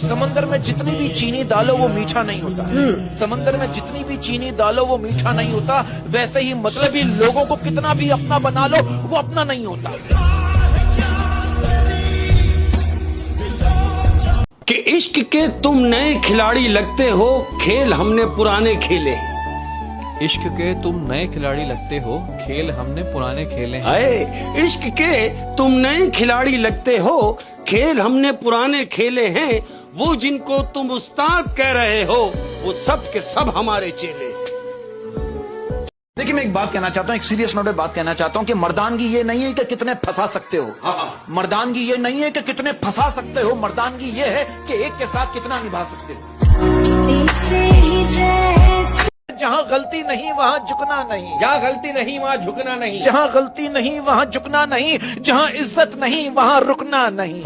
समंदर में जितनी भी चीनी डालो वो मीठा नहीं होता। समंदर में जितनी भी चीनी डालो वो मीठा नहीं होता। वैसे ही मतलब ही लोगों को कितना भी अपना बना लो वो अपना नहीं होता। कि इश्क के तुम नए खिलाड़ी लगते हो, खेल हमने पुराने खेले। इश्क के तुम नए खिलाड़ी लगते हो, खेल हमने पुराने खेले हैं। अरे इश्क के तुम नए खिलाड़ी लगते हो, खेल हमने पुराने खेले हैं। वो जिनको तुम उस्ताद कह रहे हो वो सब के सब हमारे चेले। देखिए मैं एक बात कहना चाहता हूँ, एक सीरियस नोट पे बात कहना चाहता हूँ कि मर्दानगी ये नहीं है कि कितने फंसा सकते हो। मर्दानगी ये नहीं है कि कितने फंसा सकते हो। मर्दानगी ये है कि एक के साथ कितना निभा सकते हो। जहाँ गलती नहीं वहाँ झुकना नहीं। जहाँ गलती नहीं वहाँ झुकना नहीं। जहाँ गलती नहीं वहाँ झुकना नहीं। जहाँ इज्जत नहीं वहाँ रुकना नहीं।